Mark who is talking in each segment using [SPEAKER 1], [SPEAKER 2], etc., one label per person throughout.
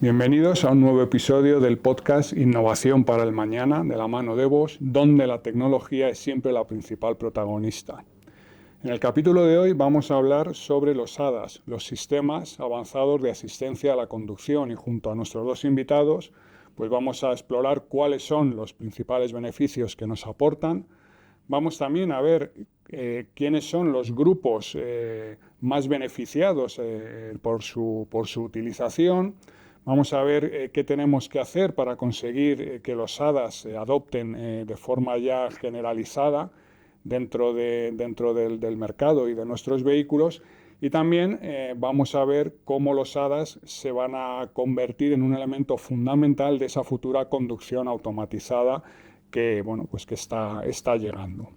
[SPEAKER 1] Bienvenidos a un nuevo episodio del podcast Innovación para el Mañana, de la mano de Bosch, donde la tecnología es siempre la principal protagonista. En el capítulo de hoy vamos a hablar sobre los ADAS, los sistemas avanzados de asistencia a la conducción, y junto a nuestros dos invitados pues vamos a explorar cuáles son los principales beneficios que nos aportan. Vamos también a ver quiénes son los grupos más beneficiados por su utilización. Vamos a ver qué tenemos que hacer para conseguir que los ADAS se adopten de forma ya generalizada dentro del mercado y de nuestros vehículos. Y también vamos a ver cómo los ADAS se van a convertir en un elemento fundamental de esa futura conducción automatizada que está llegando.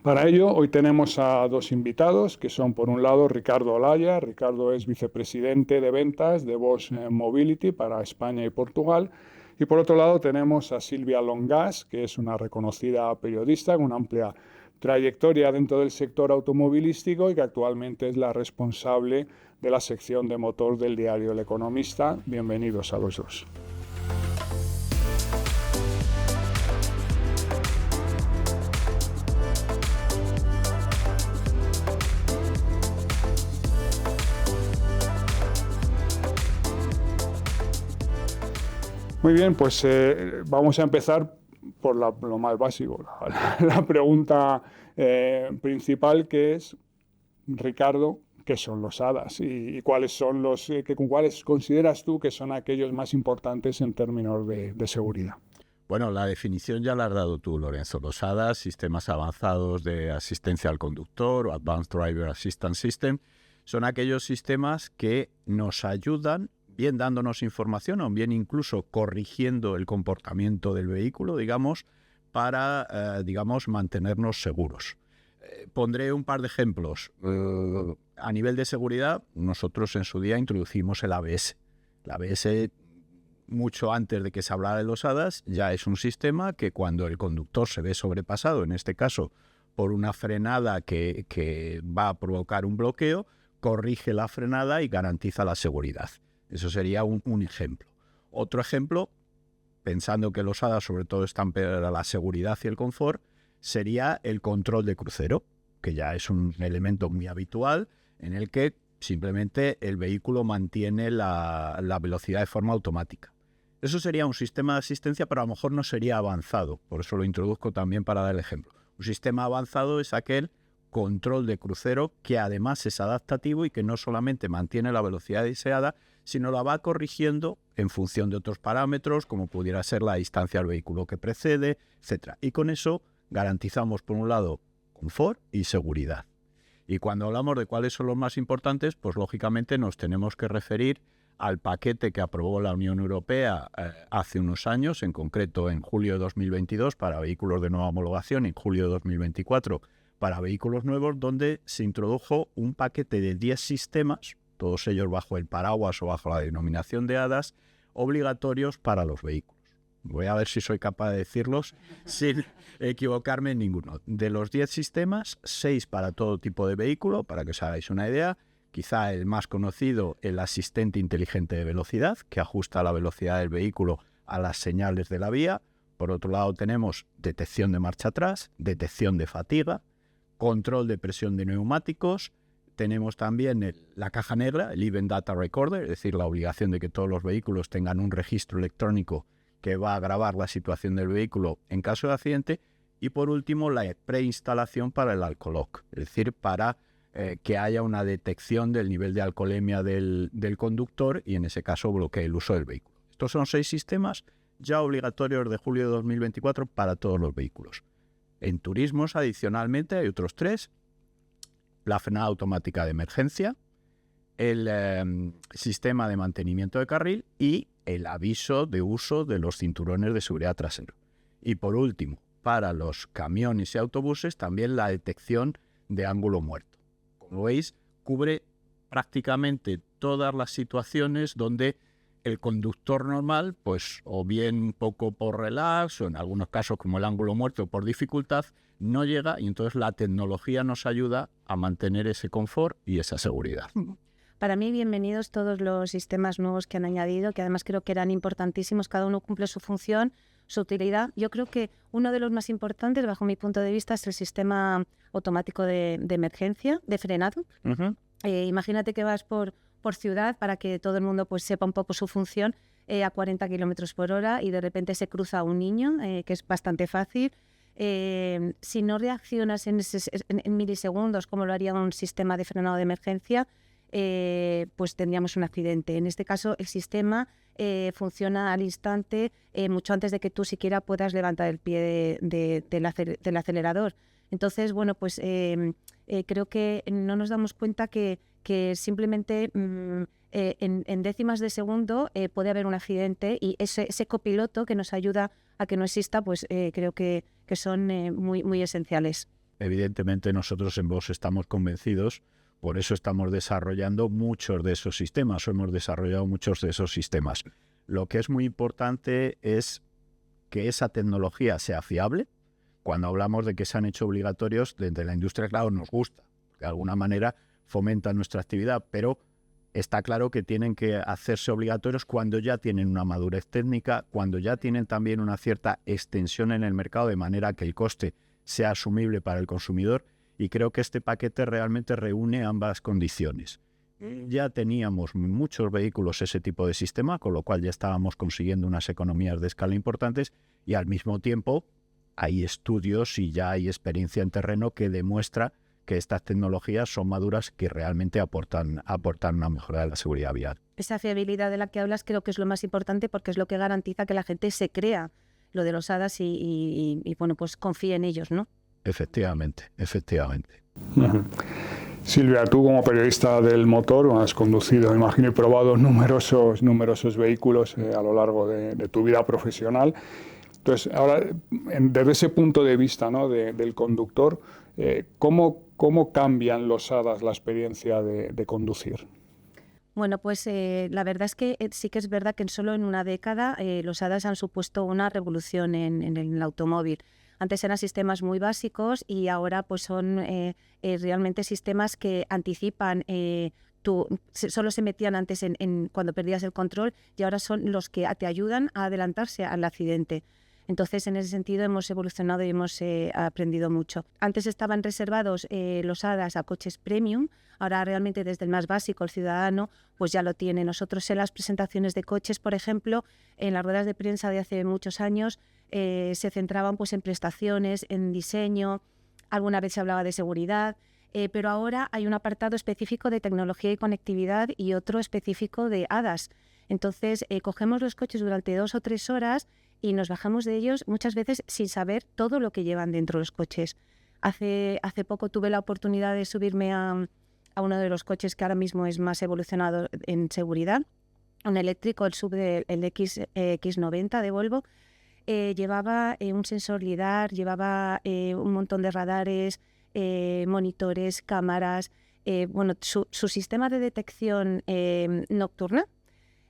[SPEAKER 1] Para ello, hoy tenemos a dos invitados, que son, por un lado, Ricardo Olaya. Ricardo es vicepresidente de ventas de Bosch Mobility para España y Portugal. Y por otro lado tenemos a Silvia Longas, que es una reconocida periodista con una amplia trayectoria dentro del sector automovilístico y que actualmente es la responsable de la sección de motor del diario El Economista. Bienvenidos a los dos. Muy bien, pues vamos a empezar por lo más básico, la pregunta principal, que es, Ricardo, ¿qué son los ADAS? ¿Y cuáles son cuáles consideras tú que son aquellos más importantes en términos de seguridad?
[SPEAKER 2] Bueno, la definición ya la has dado tú, Lorenzo. Los ADAS, sistemas avanzados de asistencia al conductor o Advanced Driver Assistance System, son aquellos sistemas que nos ayudan, bien dándonos información o bien incluso corrigiendo el comportamiento del vehículo, digamos, para, mantenernos seguros. Pondré un par de ejemplos. A nivel de seguridad, nosotros en su día introducimos el ABS. El ABS, mucho antes de que se hablara de los ADAS, ya es un sistema que cuando el conductor se ve sobrepasado, en este caso por una frenada que va a provocar un bloqueo, corrige la frenada y garantiza la seguridad. Eso sería un ejemplo. Otro ejemplo, pensando que los ADAS sobre todo están para la seguridad y el confort, sería el control de crucero, que ya es un elemento muy habitual en el que simplemente el vehículo mantiene la velocidad de forma automática. Eso sería un sistema de asistencia, pero a lo mejor no sería avanzado. Por eso lo introduzco también para dar el ejemplo. Un sistema avanzado es aquel control de crucero que además es adaptativo y que no solamente mantiene la velocidad deseada, sino la va corrigiendo en función de otros parámetros, como pudiera ser la distancia al vehículo que precede, etc. Y con eso garantizamos, por un lado, confort y seguridad. Y cuando hablamos de cuáles son los más importantes, pues lógicamente nos tenemos que referir al paquete que aprobó la Unión Europea hace unos años, en concreto en julio de 2022 para vehículos de nueva homologación y en julio de 2024 para vehículos nuevos, donde se introdujo un paquete de 10 sistemas, todos ellos bajo el paraguas o bajo la denominación de ADAS, obligatorios para los vehículos. Voy a ver si soy capaz de decirlos sin equivocarme en ninguno. De los 10 sistemas, 6 para todo tipo de vehículo, para que os hagáis una idea. Quizá el más conocido, el asistente inteligente de velocidad, que ajusta la velocidad del vehículo a las señales de la vía. Por otro lado tenemos detección de marcha atrás, detección de fatiga, control de presión de neumáticos. Tenemos también la caja negra, el Event Data Recorder, es decir, la obligación de que todos los vehículos tengan un registro electrónico que va a grabar la situación del vehículo en caso de accidente. Y por último, la preinstalación para el alcolock, es decir, para que haya una detección del nivel de alcoholemia del conductor y en ese caso bloquee el uso del vehículo. Estos son 6 sistemas ya obligatorios de julio de 2024 para todos los vehículos. En turismos, adicionalmente, hay otros 3. La frenada automática de emergencia, el sistema de mantenimiento de carril y el aviso de uso de los cinturones de seguridad trasero. Y por último, para los camiones y autobuses, también la detección de ángulo muerto. Como veis, cubre prácticamente todas las situaciones donde el conductor normal, pues o bien un poco por relax o en algunos casos como el ángulo muerto por dificultad, no llega, y entonces la tecnología nos ayuda a mantener ese confort y esa seguridad.
[SPEAKER 3] Para mí, bienvenidos todos los sistemas nuevos que han añadido, que además creo que eran importantísimos. Cada uno cumple su función, su utilidad. Yo creo que uno de los más importantes, bajo mi punto de vista, es el sistema automático de emergencia, de frenado. Imagínate que vas por ciudad, para que todo el mundo pues sepa un poco su función, a 40 kilómetros por hora, y de repente se cruza un niño, que es bastante fácil. Si no reaccionas en milisegundos, como lo haría un sistema de frenado de emergencia, pues tendríamos un accidente. En este caso, el sistema funciona al instante, mucho antes de que tú siquiera puedas levantar el pie del acelerador. Entonces, bueno, pues creo que no nos damos cuenta que simplemente en décimas de segundo puede haber un accidente, y ese copiloto que nos ayuda a que no exista, pues creo que son muy esenciales.
[SPEAKER 2] Evidentemente nosotros en Bosch estamos convencidos, por eso estamos desarrollando muchos de esos sistemas, o hemos desarrollado muchos de esos sistemas. Lo que es muy importante es que esa tecnología sea fiable. Cuando hablamos de que se han hecho obligatorios, desde la industria, claro, nos gusta, de alguna manera fomenta nuestra actividad, pero está claro que tienen que hacerse obligatorios cuando ya tienen una madurez técnica, cuando ya tienen también una cierta extensión en el mercado, de manera que el coste sea asumible para el consumidor, y creo que este paquete realmente reúne ambas condiciones. Ya teníamos muchos vehículos ese tipo de sistema, con lo cual ya estábamos consiguiendo unas economías de escala importantes, y al mismo tiempo hay estudios y ya hay experiencia en terreno que demuestra que estas tecnologías son maduras, que realmente aportan una mejora de la seguridad vial.
[SPEAKER 3] Esa fiabilidad de la que hablas creo que es lo más importante, porque es lo que garantiza que la gente se crea lo de los ADAS y bueno, pues confíe en ellos, ¿no?
[SPEAKER 2] Efectivamente.
[SPEAKER 1] Silvia, tú como periodista del motor has conducido, imagino, y probado numerosos vehículos a lo largo de tu vida profesional. Entonces, ahora, desde ese punto de vista, ¿no?, del conductor, ¿cómo cambian los ADAS la experiencia de conducir?
[SPEAKER 3] Bueno, pues la verdad es que sí que es verdad que solo en una década los ADAS han supuesto una revolución en el automóvil. Antes eran sistemas muy básicos, y ahora pues son realmente sistemas que anticipan. Solo se metían antes cuando perdías el control, y ahora son los que te ayudan a adelantarse al accidente. Entonces, en ese sentido hemos evolucionado y hemos aprendido mucho. Antes estaban reservados los ADAS a coches premium. Ahora realmente desde el más básico, el ciudadano, pues ya lo tiene. Nosotros en las presentaciones de coches, por ejemplo, en las ruedas de prensa de hace muchos años, se centraban pues en prestaciones, en diseño, alguna vez se hablaba de seguridad, pero ahora hay un apartado específico de tecnología y conectividad y otro específico de ADAS. Entonces, cogemos los coches durante 2 o 3 horas y nos bajamos de ellos muchas veces sin saber todo lo que llevan dentro los coches. Hace poco tuve la oportunidad de subirme a uno de los coches que ahora mismo es más evolucionado en seguridad, un eléctrico, el SUV el X90 de Volvo. Llevaba un sensor LIDAR, llevaba un montón de radares, monitores, cámaras. Bueno, su sistema de detección nocturna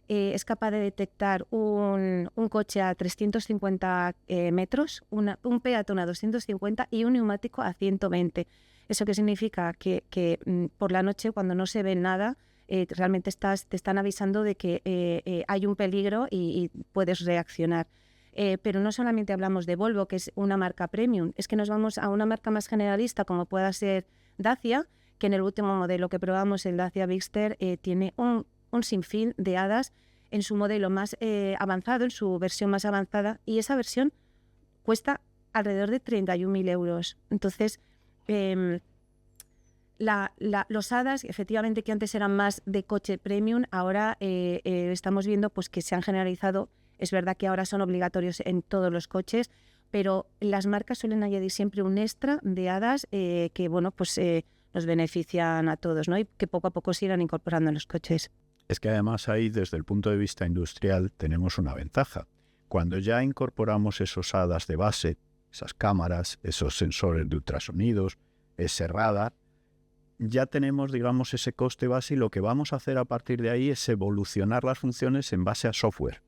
[SPEAKER 3] es capaz de detectar un coche a 350 metros, un peatón a 250 y un neumático a 120. ¿Eso qué significa? Que por la noche, cuando no se ve nada, realmente te están avisando de que hay un peligro y puedes reaccionar. Pero no solamente hablamos de Volvo, que es una marca premium, es que nos vamos a una marca más generalista, como pueda ser Dacia, que en el último modelo que probamos, el Dacia Bigster, tiene un sinfín de ADAS en su modelo más avanzado, en su versión más avanzada, y esa versión cuesta alrededor de 31.000 euros. Entonces, los ADAS, efectivamente, que antes eran más de coche premium, ahora estamos viendo pues que se han generalizado. Es verdad que ahora son obligatorios en todos los coches, pero las marcas suelen añadir siempre un extra de ADAS que bueno, pues nos benefician a todos, ¿no? Y que poco a poco se irán incorporando en los coches.
[SPEAKER 2] Es que además ahí, desde el punto de vista industrial, tenemos una ventaja. Cuando ya incorporamos esos ADAS de base, esas cámaras, esos sensores de ultrasonidos, ese radar, ya tenemos, digamos, ese coste base, y lo que vamos a hacer a partir de ahí es evolucionar las funciones en base a software,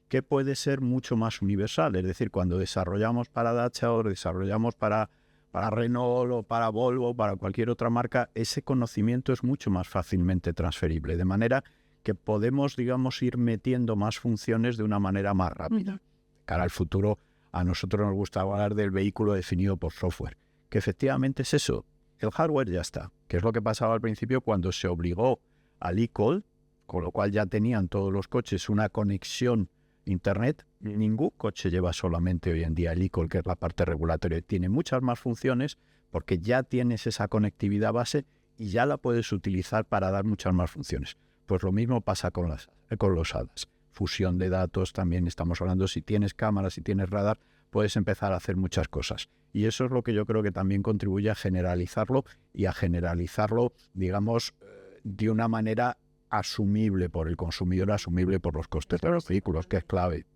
[SPEAKER 2] que puede ser mucho más universal. Es decir, cuando desarrollamos para Dacia o desarrollamos para para Renault o para Volvo, para cualquier otra marca, ese conocimiento es mucho más fácilmente transferible, de manera que podemos, digamos, ir metiendo más funciones de una manera más rápida. De cara al futuro, a nosotros nos gusta hablar del vehículo definido por software, que efectivamente es eso. El hardware ya está, que es lo que pasaba al principio cuando se obligó al eCall, con lo cual ya tenían todos los coches una conexión Internet. Ningún coche lleva solamente hoy en día el eCall, que es la parte regulatoria. Tiene muchas más funciones porque ya tienes esa conectividad base y ya la puedes utilizar para dar muchas más funciones. Pues lo mismo pasa con los ADAS. Fusión de datos, también estamos hablando, si tienes cámaras, si tienes radar, puedes empezar a hacer muchas cosas. Y eso es lo que yo creo que también contribuye a generalizarlo y a generalizarlo, digamos, de una manera asumible por el consumidor, asumible por los costes de los vehículos, que es clave.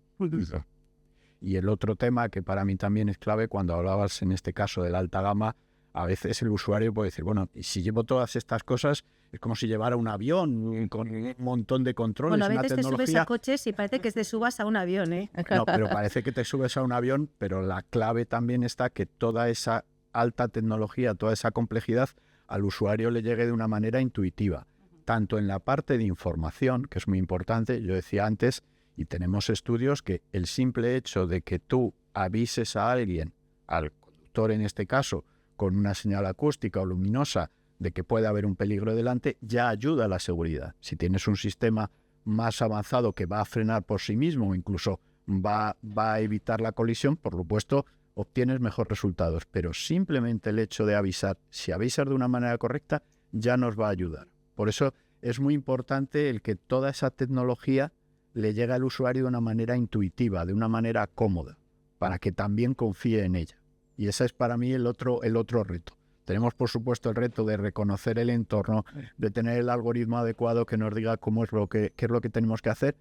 [SPEAKER 2] Y el otro tema que para mí también es clave, cuando hablabas en este caso de la alta gama, a veces el usuario puede decir, bueno, y si llevo todas estas cosas, es como si llevara un avión con un montón de controles,
[SPEAKER 3] bueno, a
[SPEAKER 2] una
[SPEAKER 3] veces
[SPEAKER 2] tecnología.
[SPEAKER 3] te subes a coches y parece que te subas a un avión, ¿eh?
[SPEAKER 2] No, pero parece que te subes a un avión, pero la clave también está que toda esa alta tecnología, toda esa complejidad, al usuario le llegue de una manera intuitiva, tanto en la parte de información, que es muy importante. Yo decía antes, y tenemos estudios, que el simple hecho de que tú avises a alguien, al conductor en este caso, con una señal acústica o luminosa, de que puede haber un peligro delante, ya ayuda a la seguridad. Si tienes un sistema más avanzado que va a frenar por sí mismo o incluso va a evitar la colisión, por supuesto, obtienes mejores resultados. Pero simplemente el hecho de avisar, si avisas de una manera correcta, ya nos va a ayudar. Por eso es muy importante el que toda esa tecnología le llegue al usuario de una manera intuitiva, de una manera cómoda, para que también confíe en ella. Y ese es para mí el otro reto. Tenemos, por supuesto, el reto de reconocer el entorno, de tener el algoritmo adecuado que nos diga qué es lo que tenemos que hacer,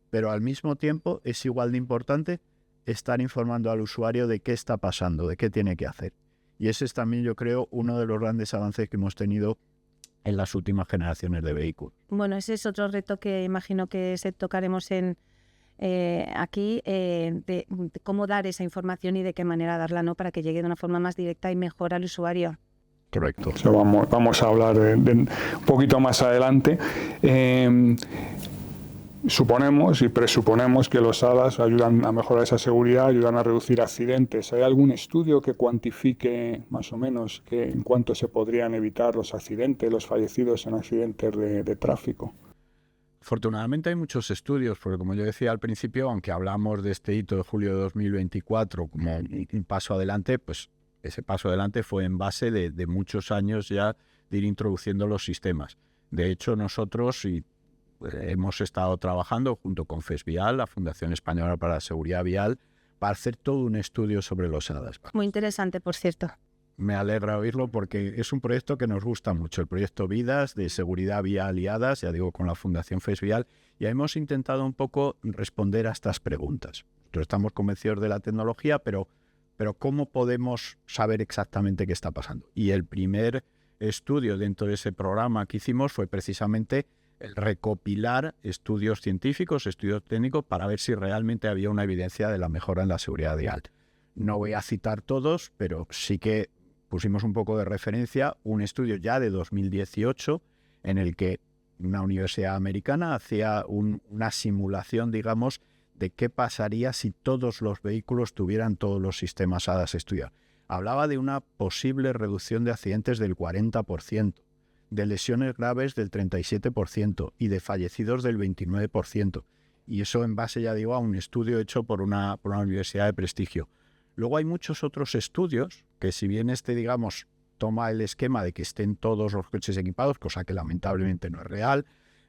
[SPEAKER 2] pero al mismo tiempo es igual de importante estar informando al usuario de qué está pasando, de qué tiene que hacer. Y ese es también, yo creo, uno de los grandes avances que hemos tenido en las últimas generaciones de vehículos.
[SPEAKER 3] Bueno, ese es otro reto que imagino que tocaremos aquí, de cómo dar esa información y de qué manera darla, ¿no? Para que llegue de una forma más directa y mejor al usuario.
[SPEAKER 2] Correcto.
[SPEAKER 1] Eso vamos a hablar de un poquito más adelante. Suponemos y presuponemos que los ADAS ayudan a mejorar esa seguridad, ayudan a reducir accidentes. ¿Hay algún estudio que cuantifique más o menos en cuánto se podrían evitar los accidentes, los fallecidos en accidentes de tráfico?
[SPEAKER 2] Afortunadamente hay muchos estudios, porque como yo decía al principio, aunque hablamos de este hito de julio de 2024 como un paso adelante, pues ese paso adelante fue en base de muchos años ya de ir introduciendo los sistemas. De hecho, nosotros hemos estado trabajando junto con FESVial, la Fundación Española para la Seguridad Vial, para hacer todo un estudio sobre los ADAS.
[SPEAKER 3] Muy interesante, por cierto.
[SPEAKER 2] Me alegra oírlo porque es un proyecto que nos gusta mucho, el proyecto Vidas de Seguridad Vial y ADAS, ya digo, con la Fundación FESVial, y hemos intentado un poco responder a estas preguntas. Nosotros estamos convencidos de la tecnología, pero ¿cómo podemos saber exactamente qué está pasando? Y el primer estudio dentro de ese programa que hicimos fue precisamente el recopilar estudios científicos, estudios técnicos, para ver si realmente había una evidencia de la mejora en la seguridad vial. No voy a citar todos, pero sí que pusimos un poco de referencia un estudio ya de 2018 en el que una universidad americana hacía una simulación, digamos, de qué pasaría si todos los vehículos tuvieran todos los sistemas ADAS estudiados. Hablaba de una posible reducción de accidentes del 40%, de lesiones graves del 37% y de fallecidos del 29%. Y eso en base, ya digo, a un estudio hecho por una universidad de prestigio. Luego hay muchos otros estudios que, si bien digamos, toma el esquema de que estén todos los coches equipados, cosa que lamentablemente no es real,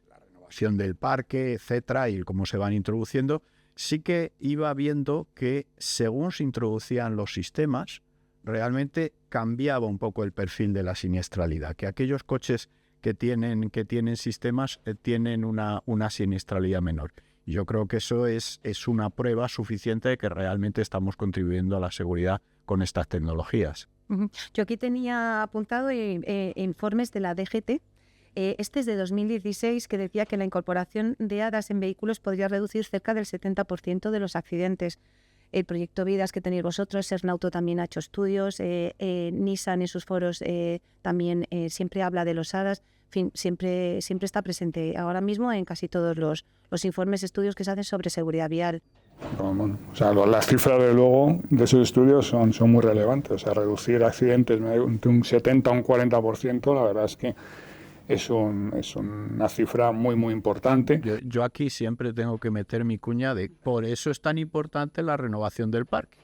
[SPEAKER 2] la renovación del parque, etcétera, y cómo se van introduciendo, sí que iba viendo que según se introducían los sistemas, realmente cambiaba un poco el perfil de la siniestralidad, que aquellos coches que tienen sistemas tienen una siniestralidad menor. Y yo creo que eso es una prueba suficiente de que realmente estamos contribuyendo a la seguridad con estas tecnologías.
[SPEAKER 3] Yo aquí tenía apuntado informes de la DGT. Este es de 2016, que decía que la incorporación de ADAS en vehículos podría reducir cerca del 70% de los accidentes. el proyecto Vidas que tenéis vosotros, Sernauto también ha hecho estudios, Nissan en sus foros también siempre habla de los HADAS, en fin, siempre está presente ahora mismo en casi todos los informes, estudios que se hacen sobre seguridad vial.
[SPEAKER 1] Bueno, o sea, las cifras, de luego, de esos estudios son muy relevantes. O sea, reducir accidentes de un 70 a un 40%, la verdad es que es una cifra muy importante.
[SPEAKER 2] Yo aquí siempre tengo que meter mi cuña de por eso es tan importante la renovación del parque,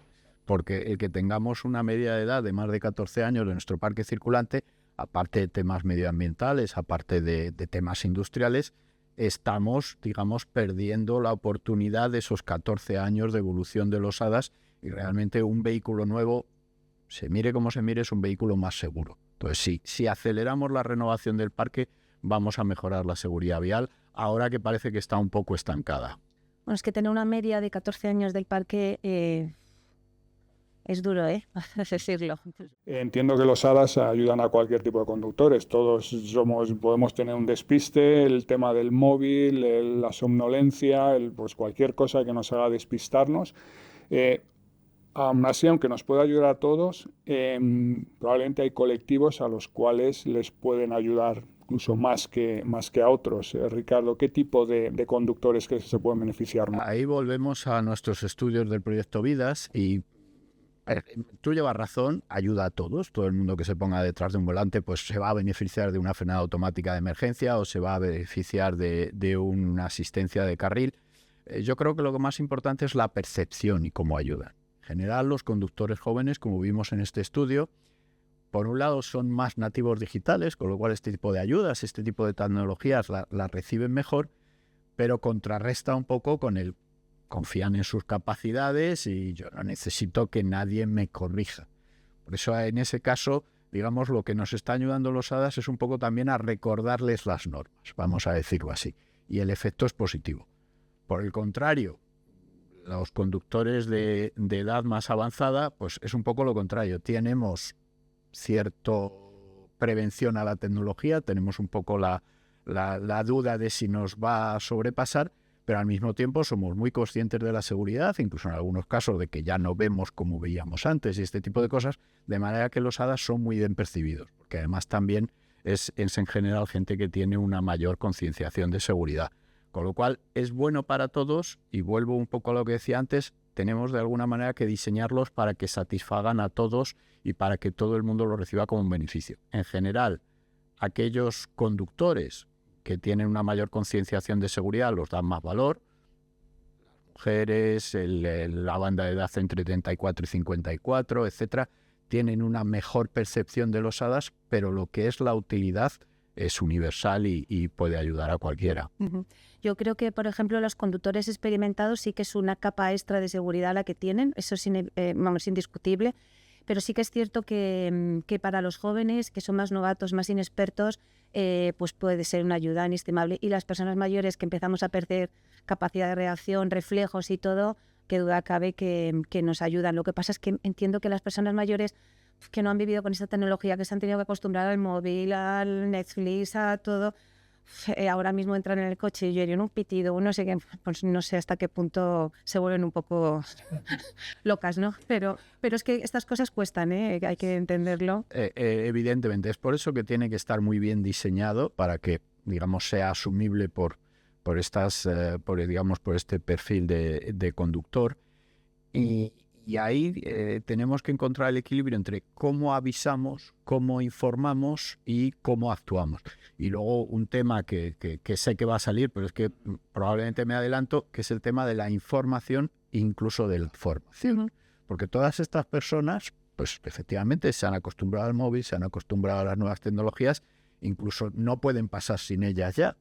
[SPEAKER 2] porque el que tengamos una media de edad de más de 14 años de nuestro parque circulante, aparte de temas medioambientales, aparte de temas industriales, estamos, digamos, perdiendo la oportunidad de esos 14 años de evolución de los HADAS, y realmente un vehículo nuevo, se mire como se mire, es un vehículo más seguro. Entonces, si aceleramos la renovación del parque, vamos a mejorar la seguridad vial, ahora que parece que está un poco estancada.
[SPEAKER 3] Bueno, es que tener una media de 14 años del parque es duro, decirlo.
[SPEAKER 1] Entiendo que los HADAS ayudan a cualquier tipo de conductores. Todos podemos tener un despiste, el tema del móvil, la somnolencia, pues cualquier cosa que nos haga despistarnos. Aún así, aunque nos pueda ayudar a todos, probablemente hay colectivos a los cuales les pueden ayudar incluso más que a otros. Ricardo, ¿qué tipo de conductores que se pueden beneficiar más?
[SPEAKER 2] Ahí volvemos a nuestros estudios del proyecto Vidas y tú llevas razón, ayuda a todos. Todo el mundo que se ponga detrás de un volante pues se va a beneficiar de una frenada automática de emergencia o se va a beneficiar de una asistencia de carril. Yo creo que lo más importante es la percepción y cómo ayudan. En general, los conductores jóvenes, como vimos en este estudio, por un lado son más nativos digitales, con lo cual este tipo de ayudas, este tipo de tecnologías las reciben mejor, pero contrarresta un poco con el confían en sus capacidades y yo no necesito que nadie me corrija. Por eso, en ese caso, digamos, lo que nos está ayudando los HADAS es un poco también a recordarles las normas, vamos a decirlo así, y el efecto es positivo. Por el contrario, los conductores de edad más avanzada, pues es un poco lo contrario. Tenemos cierta prevención a la tecnología, tenemos un poco la duda de si nos va a sobrepasar, pero al mismo tiempo somos muy conscientes de la seguridad, incluso en algunos casos de que ya no vemos como veíamos antes y este tipo de cosas, de manera que los HADAS son muy bien percibidos, porque además también es en general gente que tiene una mayor concienciación de seguridad. Con lo cual es bueno para todos y vuelvo un poco a lo que decía antes, tenemos de alguna manera que diseñarlos para que satisfagan a todos y para que todo el mundo lo reciba como un beneficio. En general, aquellos conductores que tienen una mayor concienciación de seguridad los dan más valor. Las mujeres, la banda de edad entre 34 y 54, etcétera, tienen una mejor percepción de los HADAS, pero lo que es la utilidad es universal y puede ayudar a cualquiera.
[SPEAKER 3] Yo creo que, por ejemplo, los conductores experimentados sí que es una capa extra de seguridad la que tienen, eso es indiscutible, pero sí que es cierto que para los jóvenes, que son más novatos, más inexpertos, pues puede ser una ayuda inestimable. Y las personas mayores que empezamos a perder capacidad de reacción, reflejos y todo, qué duda cabe que nos ayudan. Lo que pasa es que entiendo que las personas mayores que no han vivido con esta tecnología, que se han tenido que acostumbrar al móvil, al Netflix, a todo, ahora mismo entran en el coche y oyen un pitido, no sé qué, pues no sé hasta qué punto se vuelven un poco locas, ¿no? Pero es que estas cosas cuestan, hay que entenderlo.
[SPEAKER 2] Evidentemente, es por eso que tiene que estar muy bien diseñado para que, digamos, sea asumible por este perfil de conductor. Y ahí tenemos que encontrar el equilibrio entre cómo avisamos, cómo informamos y cómo actuamos. Y luego un tema que sé que va a salir, pero es que probablemente me adelanto, que es el tema de la información, incluso de la formación. Porque todas estas personas, pues efectivamente se han acostumbrado al móvil, se han acostumbrado a las nuevas tecnologías, incluso no pueden pasar sin ellas ya.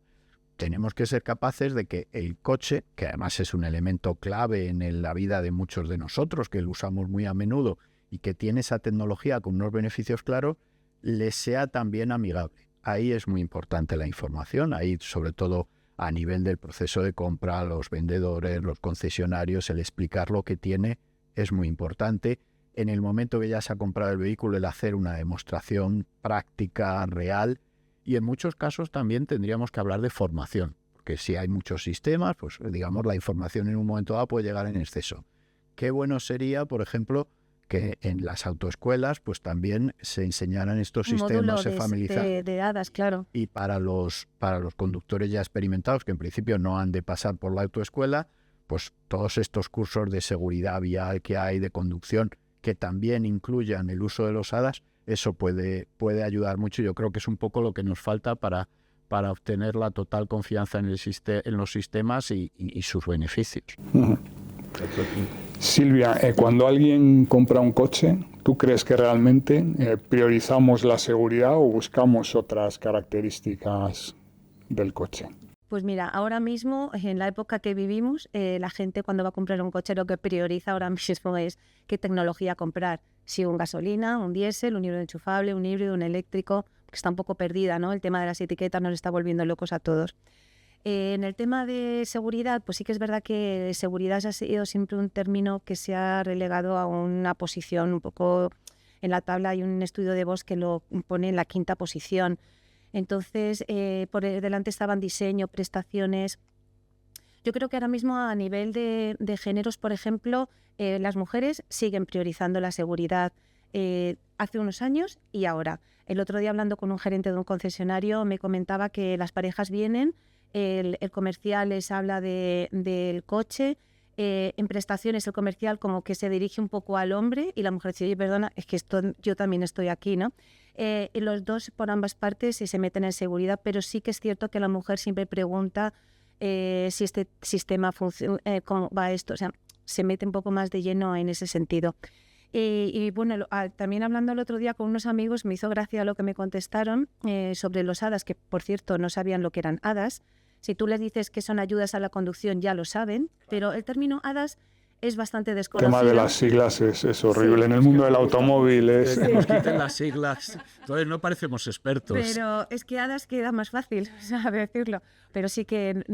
[SPEAKER 2] Tenemos que ser capaces de que el coche, que además es un elemento clave en la vida de muchos de nosotros, que lo usamos muy a menudo y que tiene esa tecnología con unos beneficios claros, les sea también amigable. Ahí es muy importante la información, ahí sobre todo a nivel del proceso de compra, los vendedores, los concesionarios, el explicar lo que tiene es muy importante. En el momento que ya se ha comprado el vehículo, el hacer una demostración práctica, real. Y en muchos casos también tendríamos que hablar de formación, porque si hay muchos sistemas, pues digamos la información en un momento dado puede llegar en exceso. qué bueno sería, por ejemplo, que en las autoescuelas pues también se enseñaran estos
[SPEAKER 3] Un módulo
[SPEAKER 2] sistemas, se familiarizaran.
[SPEAKER 3] de hadas, claro.
[SPEAKER 2] Y para los conductores ya experimentados, que en principio no han de pasar por la autoescuela, pues todos estos cursos de seguridad vial que hay, de conducción, que también incluyan el uso de los hadas, eso puede ayudar mucho. Yo creo que es un poco lo que nos falta para obtener la total confianza en los sistemas y sus beneficios.
[SPEAKER 1] Uh-huh. Silvia, cuando alguien compra un coche, ¿tú crees que realmente priorizamos la seguridad o buscamos otras características del coche?
[SPEAKER 3] Pues mira, ahora mismo, en la época que vivimos, la gente cuando va a comprar un coche lo que prioriza ahora mismo es qué tecnología comprar. Si un gasolina, un diésel, un híbrido enchufable, un híbrido, un eléctrico, que está un poco perdida, ¿no? El tema de las etiquetas nos está volviendo locos a todos. En el tema de seguridad, pues sí que es verdad que seguridad ha sido siempre un término que se ha relegado a una posición un poco en la tabla. Hay un estudio de Bosch que lo pone en la 5ª posición. Entonces, por delante estaban diseño, prestaciones. Yo creo que ahora mismo a nivel de géneros, por ejemplo, las mujeres siguen priorizando la seguridad hace unos años y ahora. El otro día, hablando con un gerente de un concesionario, me comentaba que las parejas vienen, el comercial les habla del coche, en prestaciones el comercial como que se dirige un poco al hombre y la mujer dice, oye, perdona, es que yo también estoy aquí, ¿no? Y los dos por ambas partes se meten en seguridad, pero sí que es cierto que la mujer siempre pregunta si este sistema funciona, cómo va esto, o sea, se mete un poco más de lleno en ese sentido. Y bueno, también hablando el otro día con unos amigos, me hizo gracia lo que me contestaron sobre los hadas, que por cierto no sabían lo que eran hadas. Si tú les dices que son ayudas a la conducción, ya lo saben, pero el término hadas es bastante desconocido.
[SPEAKER 1] El tema de las siglas es horrible. Sí. En el mundo del automóvil es...
[SPEAKER 2] Que nos quiten las siglas. Entonces no parecemos expertos.
[SPEAKER 3] Pero es que hadas queda más fácil, sabe decirlo. Pero sí que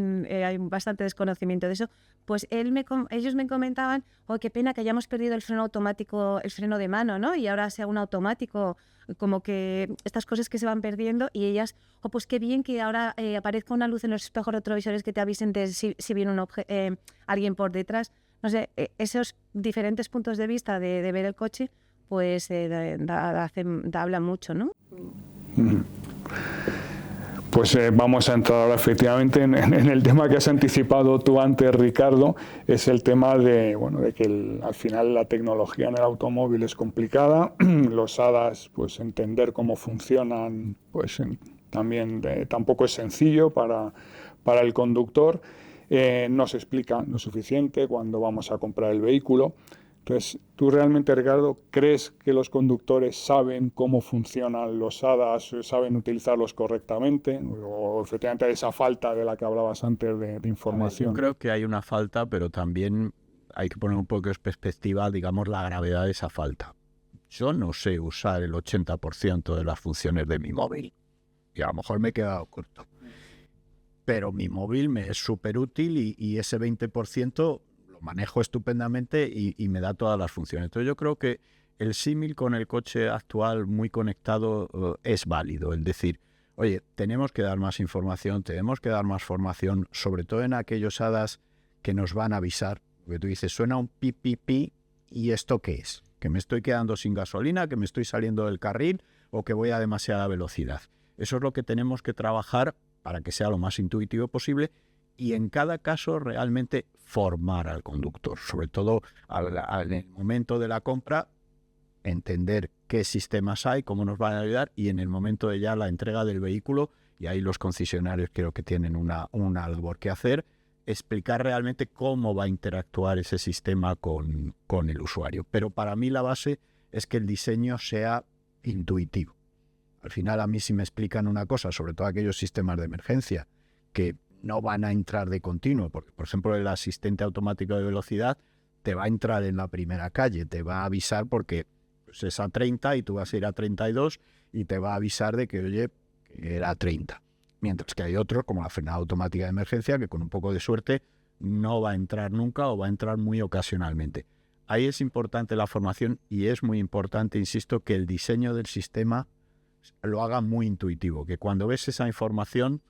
[SPEAKER 3] hay bastante desconocimiento de eso. Pues ellos me comentaban, oh, qué pena que hayamos perdido el freno automático, el freno de mano, ¿no? Y ahora sea un automático, como que estas cosas que se van perdiendo. Y ellas, oh, pues qué bien que ahora aparezca una luz en los espejos retrovisores que te avisen de si viene alguien por detrás. No sé, esos diferentes puntos de vista de ver el coche, pues habla mucho, ¿no?
[SPEAKER 1] Pues vamos a entrar ahora efectivamente en el tema que has anticipado tú antes, Ricardo, es el tema de que al final la tecnología en el automóvil es complicada, los hadas, pues entender cómo funcionan, pues también tampoco es sencillo para el conductor. No se explica lo suficiente cuando vamos a comprar el vehículo. Entonces, ¿tú realmente, Ricardo, crees que los conductores saben cómo funcionan los hadas, saben utilizarlos correctamente? ¿O efectivamente hay esa falta de la que hablabas antes de información?
[SPEAKER 2] Yo creo que hay una falta, pero también hay que poner un poco en perspectiva, digamos, la gravedad de esa falta. Yo no sé usar el 80% de las funciones de mi móvil. Y a lo mejor me he quedado corto. Pero mi móvil me es súper útil y ese 20% lo manejo estupendamente y me da todas las funciones. Entonces yo creo que el símil con el coche actual muy conectado es válido. Es decir, oye, tenemos que dar más información, tenemos que dar más formación, sobre todo en aquellos hadas que nos van a avisar. Porque tú dices, suena un pi, pi, pi, ¿y esto qué es? ¿Que me estoy quedando sin gasolina, que me estoy saliendo del carril o que voy a demasiada velocidad? Eso es lo que tenemos que trabajar para que sea lo más intuitivo posible y en cada caso realmente formar al conductor, sobre todo en el momento de la compra, entender qué sistemas hay, cómo nos van a ayudar y en el momento de ya la entrega del vehículo, y ahí los concesionarios creo que tienen una labor que hacer, explicar realmente cómo va a interactuar ese sistema con el usuario. Pero para mí la base es que el diseño sea intuitivo. Al final a mí si me explican una cosa, sobre todo aquellos sistemas de emergencia, que no van a entrar de continuo, porque por ejemplo el asistente automático de velocidad te va a entrar en la primera calle, te va a avisar porque pues, es a 30 y tú vas a ir a 32 y te va a avisar de que, oye, que era 30. Mientras que hay otros, como la frenada automática de emergencia, que con un poco de suerte no va a entrar nunca o va a entrar muy ocasionalmente. Ahí es importante la formación y es muy importante, insisto, que el diseño del sistema lo haga muy intuitivo, que cuando ves esa información,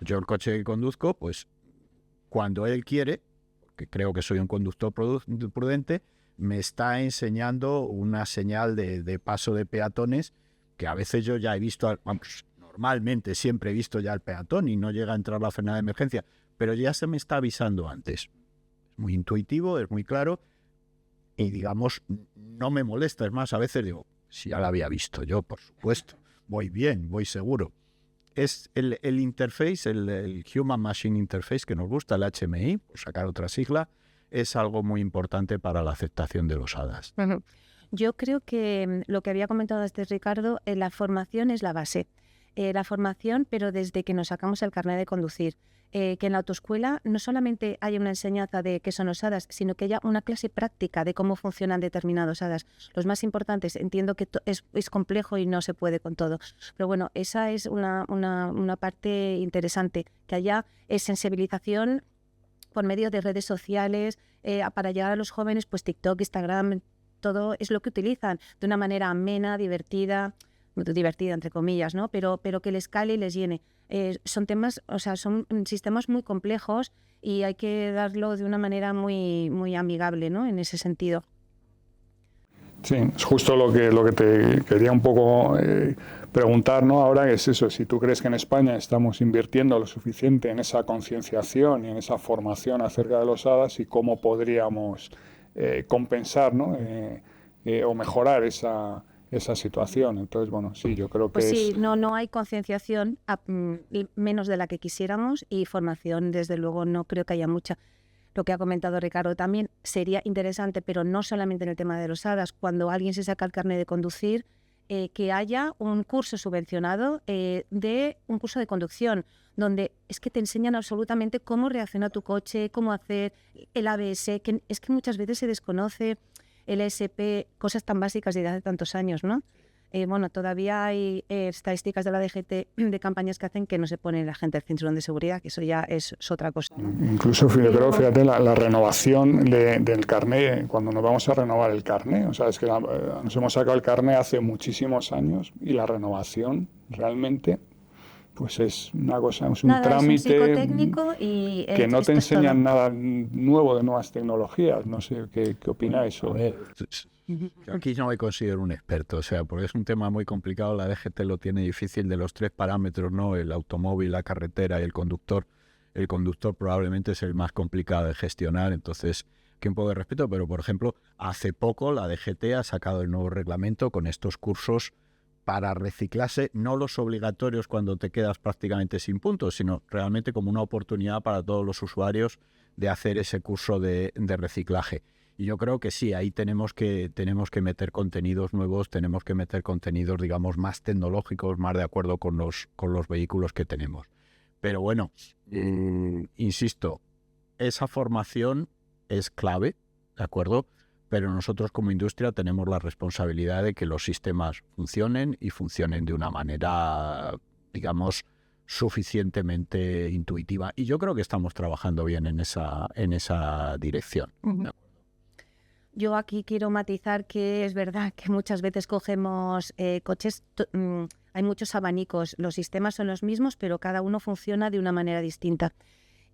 [SPEAKER 2] yo el coche que conduzco, pues cuando él quiere, que creo que soy un conductor prudente, me está enseñando una señal de paso de peatones que a veces yo ya he visto, vamos, normalmente siempre he visto ya al peatón y no llega a entrar la frenada de emergencia, pero ya se me está avisando antes. Es muy intuitivo, es muy claro y, digamos, no me molesta. Es más, a veces digo, si ya la había visto yo, por supuesto, voy bien, voy seguro. Es el interface, el Human Machine Interface que nos gusta, el HMI, por sacar otra sigla, es algo muy importante para la aceptación de los ADAS.
[SPEAKER 3] Bueno, yo creo que lo que había comentado antes Ricardo, la formación es la base. La formación, pero desde que nos sacamos el carnet de conducir. Que en la autoescuela no solamente haya una enseñanza de qué son los ADAS, sino que haya una clase práctica de cómo funcionan determinados ADAS. Los más importantes, entiendo que es complejo y no se puede con todo, pero bueno, esa es una parte interesante, que haya sensibilización por medio de redes sociales, para llegar a los jóvenes, pues TikTok, Instagram, todo es lo que utilizan de una manera amena, divertida entre comillas, ¿no? Pero que les cale y les llene. Son temas, o sea, son sistemas muy complejos y hay que darlo de una manera muy, muy amigable, ¿no? En ese sentido.
[SPEAKER 1] Sí, es justo lo que te quería un poco preguntar, ¿no? Ahora es eso, si tú crees que en España estamos invirtiendo lo suficiente en esa concienciación y en esa formación acerca de los ADAS y cómo podríamos compensar, ¿no? O mejorar esa situación. Entonces, bueno, sí, yo creo que
[SPEAKER 3] pues sí, no hay concienciación, menos de la que quisiéramos, y formación, desde luego, no creo que haya mucha. Lo que ha comentado Ricardo también sería interesante, pero no solamente en el tema de los ADAS, cuando alguien se saca el carnet de conducir, que haya un curso subvencionado de un curso de conducción, donde es que te enseñan absolutamente cómo reacciona tu coche, cómo hacer el ABS, que es que muchas veces se desconoce el ESP, cosas tan básicas desde hace tantos años, ¿no? Bueno, todavía hay estadísticas de la DGT de campañas que hacen que no se pone la gente el cinturón de seguridad, que eso ya es otra cosa.
[SPEAKER 1] Incluso, yo creo, fíjate, la renovación del carné, cuando nos vamos a renovar el carné, o sea, es que nos hemos sacado el carné hace muchísimos años y la renovación realmente, pues es una cosa, es un trámite
[SPEAKER 3] es un psicotécnico y
[SPEAKER 1] que no te enseñan nada nuevo de nuevas tecnologías. No sé qué opináis.
[SPEAKER 2] Aquí no me considero un experto, o sea, porque es un tema muy complicado. La DGT lo tiene difícil de los tres parámetros, ¿no? El automóvil, la carretera y el conductor. El conductor probablemente es el más complicado de gestionar, entonces, que un poco de respeto, pero por ejemplo, hace poco la DGT ha sacado el nuevo reglamento con estos cursos para reciclarse, no los obligatorios cuando te quedas prácticamente sin puntos, sino realmente como una oportunidad para todos los usuarios de hacer ese curso de reciclaje. Y yo creo que sí, ahí tenemos que meter contenidos nuevos, tenemos que meter contenidos, digamos, más tecnológicos, más de acuerdo con los vehículos que tenemos. Pero bueno, insisto, esa formación es clave, ¿de acuerdo? Pero nosotros como industria tenemos la responsabilidad de que los sistemas funcionen y funcionen de una manera, digamos, suficientemente intuitiva. Y yo creo que estamos trabajando bien en esa dirección.
[SPEAKER 3] Uh-huh. Yo aquí quiero matizar que es verdad que muchas veces cogemos coches, hay muchos abanicos, los sistemas son los mismos, pero cada uno funciona de una manera distinta.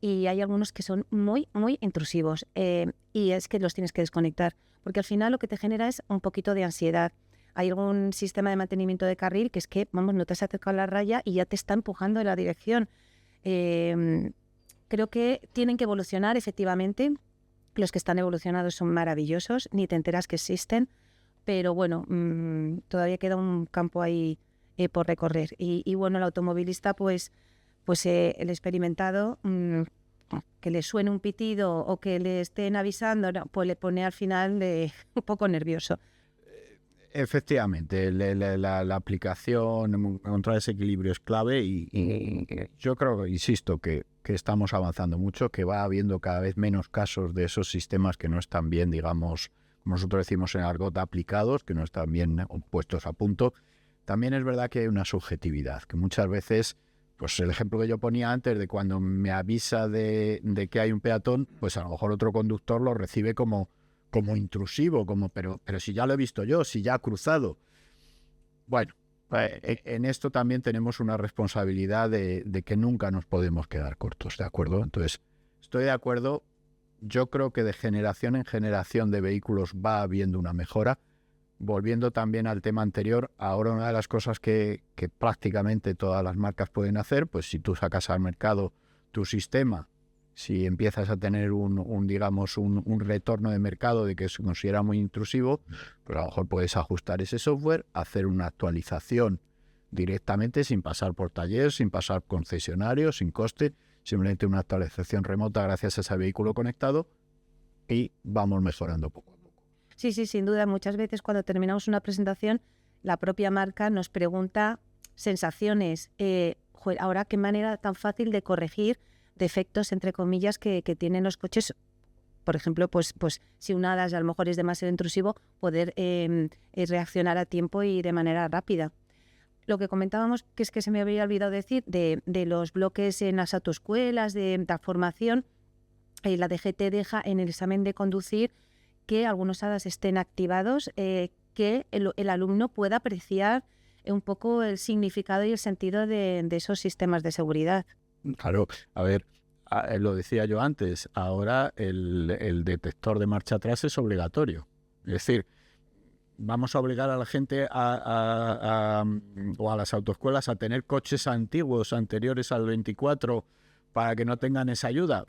[SPEAKER 3] Y hay algunos que son muy, muy intrusivos y es que los tienes que desconectar, porque al final lo que te genera es un poquito de ansiedad. Hay algún sistema de mantenimiento de carril que es que, vamos, no te has acercado a la raya y ya te está empujando en la dirección. Creo que tienen que evolucionar, efectivamente. Los que están evolucionados son maravillosos, ni te enteras que existen, pero bueno, todavía queda un campo ahí por recorrer. Y bueno, el automovilista, pues el experimentado, que le suene un pitido o que le estén avisando, no, pues le pone al final un poco nervioso.
[SPEAKER 2] Efectivamente, la aplicación, encontrar ese equilibrio es clave y yo creo, insisto, que estamos avanzando mucho, que va habiendo cada vez menos casos de esos sistemas que no están bien, digamos, como nosotros decimos en argot, aplicados, que no están bien puestos a punto. También es verdad que hay una subjetividad, que muchas veces, pues el ejemplo que yo ponía antes de cuando me avisa de que hay un peatón, pues a lo mejor otro conductor lo recibe como intrusivo, pero si ya lo he visto yo, si ya ha cruzado. Bueno, en esto también tenemos una responsabilidad de que nunca nos podemos quedar cortos, ¿de acuerdo? Entonces, estoy de acuerdo, yo creo que de generación en generación de vehículos va habiendo una mejora. Volviendo también al tema anterior, ahora una de las cosas que prácticamente todas las marcas pueden hacer, pues si tú sacas al mercado tu sistema, si empiezas a tener un retorno de mercado de que se considera muy intrusivo, pues a lo mejor puedes ajustar ese software, hacer una actualización directamente sin pasar por taller, sin pasar por concesionario, sin coste, simplemente una actualización remota gracias a ese vehículo conectado y vamos mejorando poco a poco.
[SPEAKER 3] Sí, sin duda. Muchas veces cuando terminamos una presentación, la propia marca nos pregunta sensaciones. Ahora, qué manera tan fácil de corregir defectos, entre comillas, que tienen los coches. Por ejemplo, pues si un ADAS a lo mejor es demasiado intrusivo, poder reaccionar a tiempo y de manera rápida. Lo que comentábamos, que es que se me había olvidado decir, de los bloques en las autoescuelas, de la formación, la DGT deja en el examen de conducir que algunos ADAS estén activados, que el alumno pueda apreciar un poco el significado y el sentido de esos sistemas de seguridad.
[SPEAKER 2] Claro, a ver, lo decía yo antes, ahora el detector de marcha atrás es obligatorio. Es decir, vamos a obligar a la gente o a las autoescuelas a tener coches antiguos, anteriores al 24, para que no tengan esa ayuda.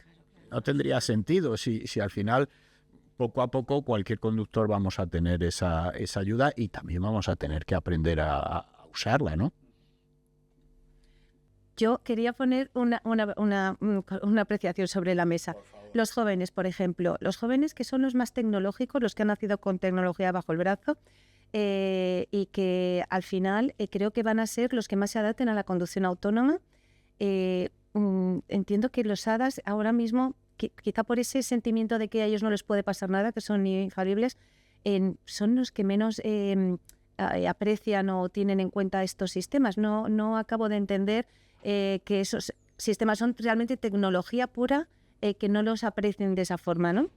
[SPEAKER 2] No tendría sentido si al final, poco a poco, cualquier conductor vamos a tener esa ayuda y también vamos a tener que aprender a usarla, ¿no?
[SPEAKER 3] Yo quería poner una apreciación sobre la mesa. Los jóvenes, por ejemplo, los jóvenes que son los más tecnológicos, los que han nacido con tecnología bajo el brazo y que al final creo que van a ser los que más se adapten a la conducción autónoma. Entiendo que los ADAS ahora mismo, quizá por ese sentimiento de que a ellos no les puede pasar nada, que son infalibles, son los que menos aprecian o tienen en cuenta estos sistemas. No acabo de entender que esos sistemas son realmente tecnología pura, que no los aprecien de esa forma, ¿no?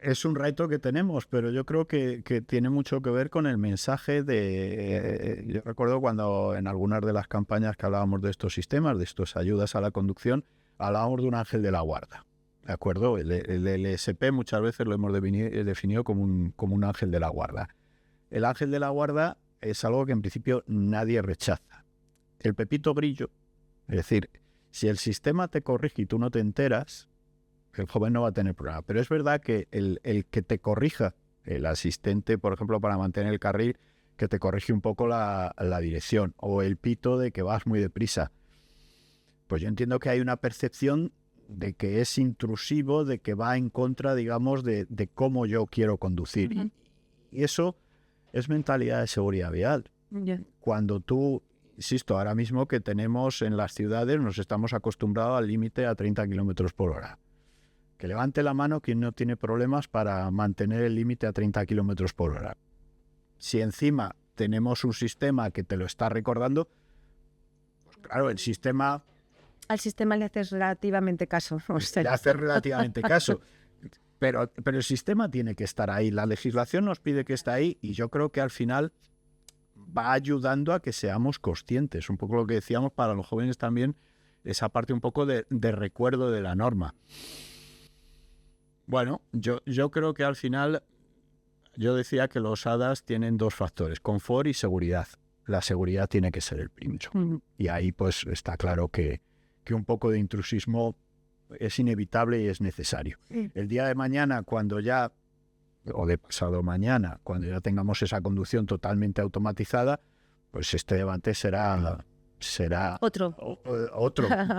[SPEAKER 2] Es un reto que tenemos, pero yo creo que tiene mucho que ver con el mensaje de... yo recuerdo cuando en algunas de las campañas que hablábamos de estos sistemas, de estas ayudas a la conducción, hablábamos de un ángel de la guarda, ¿de acuerdo? El LSP muchas veces lo hemos definido como un ángel de la guarda. El ángel de la guarda es algo que en principio nadie rechaza. El pepito grillo, es decir, si el sistema te corrige y tú no te enteras, el joven no va a tener problema. Pero es verdad que el que te corrija, el asistente, por ejemplo, para mantener el carril, que te corrige un poco la dirección, o el pito de que vas muy deprisa, pues yo entiendo que hay una percepción de que es intrusivo, de que va en contra, digamos, de cómo yo quiero conducir. Uh-huh. Y eso es mentalidad de seguridad vial.
[SPEAKER 3] Yeah.
[SPEAKER 2] Cuando tú, insisto, ahora mismo que tenemos en las ciudades, nos estamos acostumbrados al límite a 30 kilómetros por hora. Que levante la mano quien no tiene problemas para mantener el límite a 30 kilómetros por hora. Si encima tenemos un sistema que te lo está recordando, pues claro, el sistema...
[SPEAKER 3] Al sistema le haces relativamente caso.
[SPEAKER 2] Le haces relativamente caso. Pero el sistema tiene que estar ahí. La legislación nos pide que esté ahí y yo creo que al final va ayudando a que seamos conscientes. Un poco lo que decíamos para los jóvenes también, esa parte un poco de recuerdo de la norma. Bueno, yo creo que al final, yo decía que los ADAS tienen dos factores, confort y seguridad. La seguridad tiene que ser el primero. Uh-huh. Y ahí pues está claro que un poco de intrusismo es inevitable y es necesario. Uh-huh. El día de mañana, cuando ya, o de pasado mañana, cuando ya tengamos esa conducción totalmente automatizada, pues este debate será
[SPEAKER 3] otro.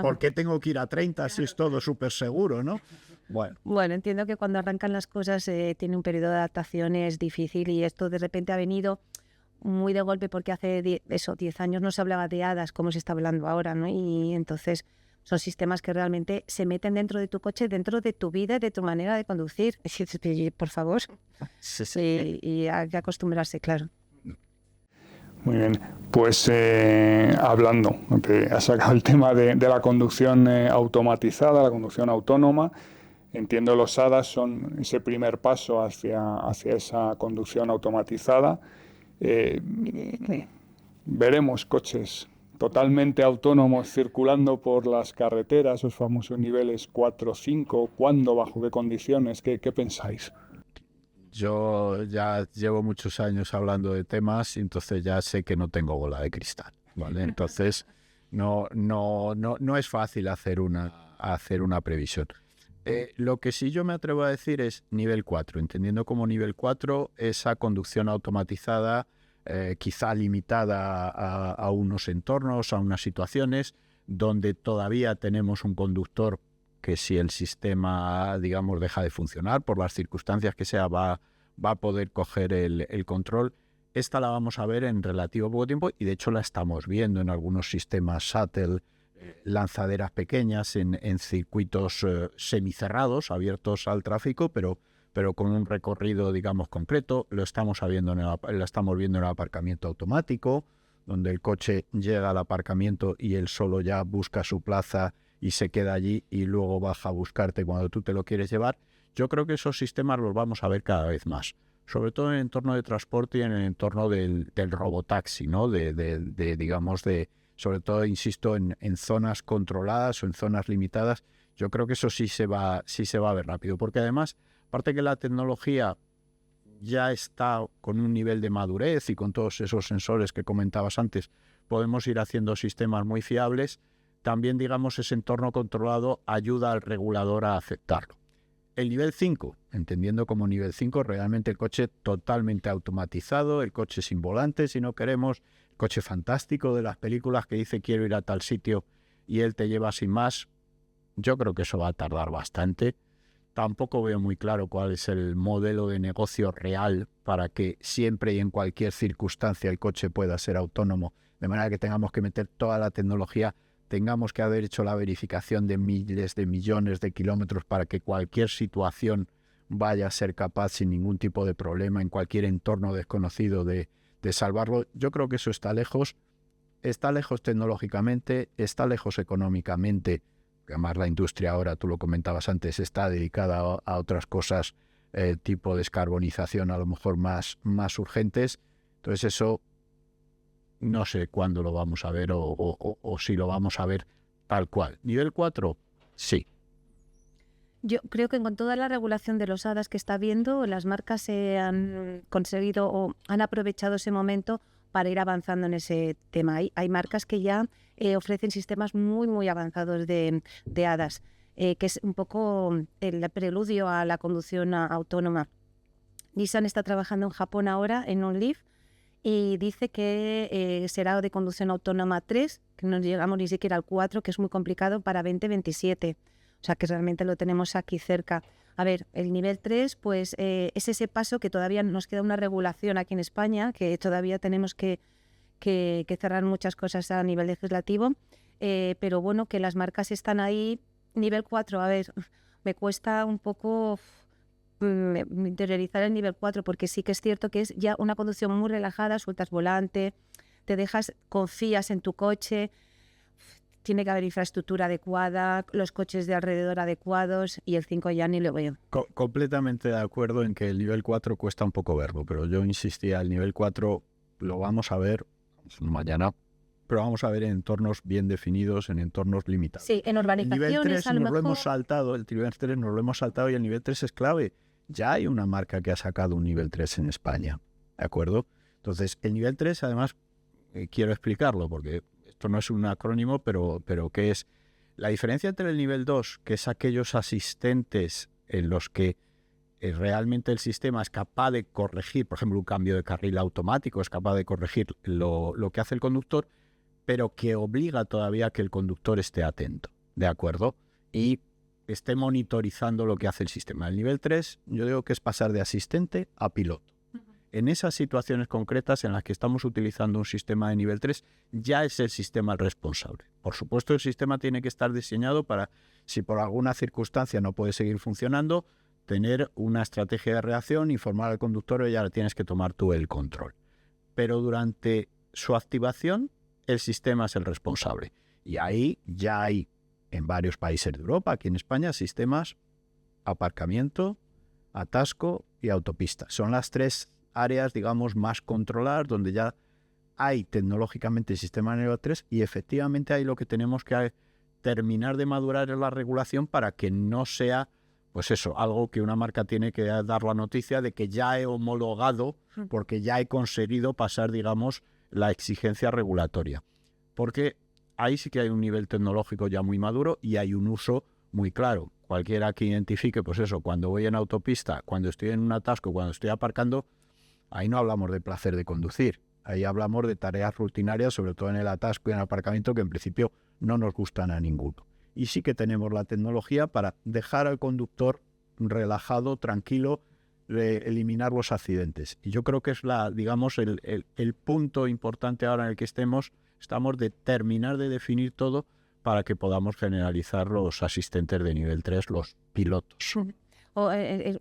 [SPEAKER 2] ¿Por qué tengo que ir a 30 si es todo súper seguro, no?
[SPEAKER 3] Bueno, entiendo que cuando arrancan las cosas tiene un periodo de adaptación, es difícil y esto de repente ha venido muy de golpe porque hace 10 años no se hablaba de ADAS como se está hablando ahora, ¿no? Y entonces son sistemas que realmente se meten dentro de tu coche, dentro de tu vida, de tu manera de conducir. Por favor. Sí. Y hay que acostumbrarse, claro.
[SPEAKER 1] Muy bien, pues hablando, has sacado el tema de la conducción automatizada, la conducción autónoma. Entiendo los ADAS son ese primer paso hacia esa conducción automatizada. Veremos coches totalmente autónomos circulando por las carreteras, esos famosos niveles 4 o 5, ¿cuándo, bajo qué condiciones? ¿Qué pensáis?
[SPEAKER 2] Yo ya llevo muchos años hablando de temas y entonces ya sé que no tengo bola de cristal, ¿vale? Entonces no es fácil hacer una previsión. Lo que sí yo me atrevo a decir es nivel 4, entendiendo como nivel 4 esa conducción automatizada, quizá limitada a unos entornos, a unas situaciones donde todavía tenemos un conductor que si el sistema, digamos, deja de funcionar por las circunstancias que sea, va a poder coger el control. Esta la vamos a ver en relativo poco tiempo y de hecho la estamos viendo en algunos sistemas shuttle, lanzaderas pequeñas en circuitos semicerrados, abiertos al tráfico, pero con un recorrido, digamos, concreto. Lo estamos viendo en el aparcamiento automático, donde el coche llega al aparcamiento y él solo ya busca su plaza y se queda allí y luego baja a buscarte cuando tú te lo quieres llevar. Yo creo que esos sistemas los vamos a ver cada vez más, sobre todo en el entorno de transporte y en el entorno del robotaxi, ¿no? Digamos, sobre todo, insisto, en zonas controladas o en zonas limitadas. Yo creo que eso sí se va a ver rápido, porque además, aparte que la tecnología ya está con un nivel de madurez y con todos esos sensores que comentabas antes, podemos ir haciendo sistemas muy fiables. También, digamos, ese entorno controlado ayuda al regulador a aceptarlo. El nivel 5, entendiendo como nivel 5, realmente el coche totalmente automatizado, el coche sin volante si no queremos, el coche fantástico de las películas que dice quiero ir a tal sitio y él te lleva sin más. Yo creo que eso va a tardar bastante. Tampoco veo muy claro cuál es el modelo de negocio real para que siempre y en cualquier circunstancia el coche pueda ser autónomo, de manera que tengamos que meter toda la tecnología, tengamos que haber hecho la verificación de miles de millones de kilómetros para que cualquier situación vaya a ser capaz sin ningún tipo de problema en cualquier entorno desconocido de salvarlo. Yo creo que eso está lejos tecnológicamente, está lejos económicamente. Además la industria ahora, tú lo comentabas antes, está dedicada a otras cosas, tipo descarbonización a lo mejor más urgentes. Entonces eso no sé cuándo lo vamos a ver o si lo vamos a ver tal cual. Nivel 4, sí.
[SPEAKER 3] Yo creo que con toda la regulación de los hadas que está habiendo, las marcas se han conseguido o han aprovechado ese momento para ir avanzando en ese tema. Hay marcas que ya ofrecen sistemas muy avanzados de hadas, que es un poco el preludio a la conducción autónoma. Nissan está trabajando en Japón ahora en un Leaf y dice que será de conducción autónoma 3, que no llegamos ni siquiera al 4, que es muy complicado, para 2027. O sea que realmente lo tenemos aquí cerca. A ver, el nivel 3 pues es ese paso que todavía nos queda una regulación aquí en España, que todavía tenemos que cerrar muchas cosas a nivel legislativo, pero bueno, que las marcas están ahí. Nivel 4, a ver, me cuesta un poco interiorizar el nivel 4 porque sí que es cierto que es ya una conducción muy relajada, sueltas volante, te dejas, confías en tu coche. Tiene que haber infraestructura adecuada, los coches de alrededor adecuados y el 5 ya ni lo veo.
[SPEAKER 2] Completamente de acuerdo en que el nivel 4 cuesta un poco verlo, pero yo insistía, el nivel 4 lo vamos a ver mañana, pero vamos a ver en entornos bien definidos, en entornos limitados.
[SPEAKER 3] Sí, en urbanizaciones
[SPEAKER 2] el nivel 3
[SPEAKER 3] a lo
[SPEAKER 2] nos
[SPEAKER 3] mejor...
[SPEAKER 2] lo hemos saltado, el nivel 3 nos lo hemos saltado y el nivel 3 es clave. Ya hay una marca que ha sacado un nivel 3 en España, ¿de acuerdo? Entonces, el nivel 3, además, quiero explicarlo porque esto no es un acrónimo, pero ¿qué es? La diferencia entre el nivel 2, que es aquellos asistentes en los que realmente el sistema es capaz de corregir, por ejemplo, un cambio de carril automático, es capaz de corregir lo que hace el conductor, pero que obliga todavía a que el conductor esté atento, ¿de acuerdo? Y esté monitorizando lo que hace el sistema. El nivel 3, yo digo que es pasar de asistente a piloto. En esas situaciones concretas en las que estamos utilizando un sistema de nivel 3, ya es el sistema el responsable. Por supuesto, el sistema tiene que estar diseñado para, si por alguna circunstancia no puede seguir funcionando, tener una estrategia de reacción, informar al conductor y ya tienes que tomar tú el control. Pero durante su activación, el sistema es el responsable. Y ahí ya hay, en varios países de Europa, aquí en España, sistemas aparcamiento, atasco y autopista. Son las tres áreas, digamos, más controladas, donde ya hay tecnológicamente el sistema nivel 3 y efectivamente hay lo que tenemos que terminar de madurar en la regulación para que no sea, pues eso, algo que una marca tiene que dar la noticia de que ya he homologado porque ya he conseguido pasar, digamos, la exigencia regulatoria. Porque ahí sí que hay un nivel tecnológico ya muy maduro y hay un uso muy claro. Cualquiera que identifique, pues eso, cuando voy en autopista, cuando estoy en un atasco, cuando estoy aparcando, ahí no hablamos de placer de conducir. Ahí hablamos de tareas rutinarias, sobre todo en el atasco y en el aparcamiento, que en principio no nos gustan a ninguno. Y sí que tenemos la tecnología para dejar al conductor relajado, tranquilo, eliminar los accidentes. Y yo creo que es digamos, el punto importante ahora en el que estamos de terminar de definir todo para que podamos generalizar los asistentes de nivel 3, los pilotos.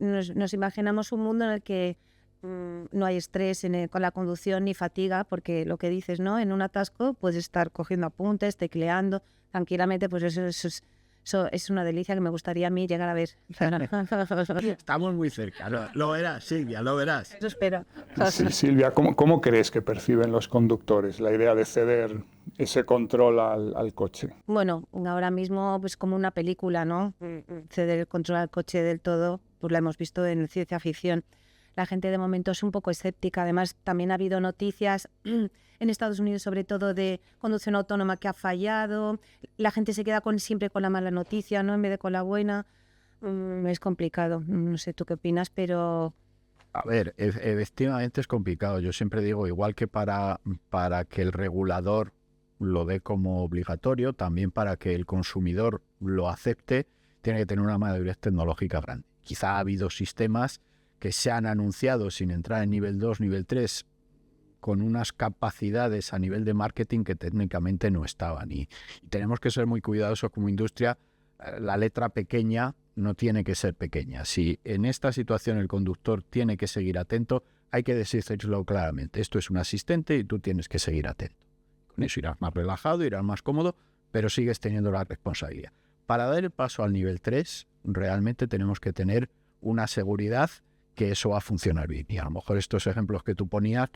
[SPEAKER 3] Nos imaginamos un mundo en el que no hay estrés con la conducción ni fatiga, porque lo que dices, ¿no? En un atasco puedes estar cogiendo apuntes, tecleando tranquilamente, pues eso es una delicia que me gustaría a mí llegar a ver.
[SPEAKER 2] Estamos muy cerca, lo verás, Silvia, lo verás.
[SPEAKER 3] Eso espero.
[SPEAKER 1] Sí, Silvia, ¿cómo crees que perciben los conductores la idea de ceder ese control al coche?
[SPEAKER 3] Bueno, ahora mismo pues como una película, ¿no? Ceder el control al coche del todo, pues la hemos visto en ciencia ficción. La gente de momento es un poco escéptica. Además, también ha habido noticias en Estados Unidos, sobre todo de conducción autónoma que ha fallado. La gente se queda siempre con la mala noticia, ¿no? En vez de con la buena. Es complicado. No sé tú qué opinas, pero...
[SPEAKER 2] A ver, efectivamente es complicado. Yo siempre digo, igual que para que el regulador lo dé como obligatorio, también para que el consumidor lo acepte, tiene que tener una madurez tecnológica grande. Quizá ha habido sistemas que se han anunciado sin entrar en nivel 2, nivel 3, con unas capacidades a nivel de marketing que técnicamente no estaban. Y tenemos que ser muy cuidadosos como industria. La letra pequeña no tiene que ser pequeña. Si en esta situación el conductor tiene que seguir atento, hay que decirlo claramente. Esto es un asistente y tú tienes que seguir atento. Con eso irás más relajado, irás más cómodo, pero sigues teniendo la responsabilidad. Para dar el paso al nivel 3, realmente tenemos que tener una seguridad que eso va a funcionar bien. Y a lo mejor estos ejemplos que tú ponías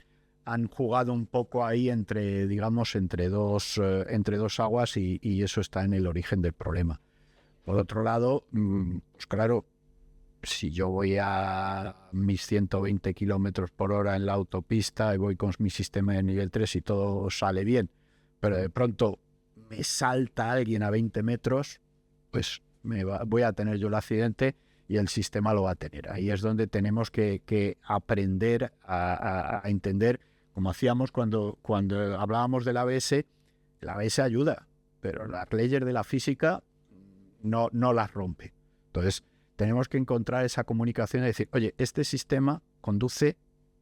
[SPEAKER 2] han jugado un poco ahí entre dos aguas y eso está en el origen del problema. Por otro lado, pues claro, si yo voy a mis 120 kilómetros por hora en la autopista y voy con mi sistema de nivel 3 y todo sale bien, pero de pronto me salta alguien a 20 metros, pues voy a tener yo el accidente y el sistema lo va a tener. Ahí es donde tenemos que aprender a entender, como hacíamos cuando hablábamos del ABS. El ABS ayuda, pero las leyes de la física no las rompe. Entonces, tenemos que encontrar esa comunicación y decir, oye, este sistema conduce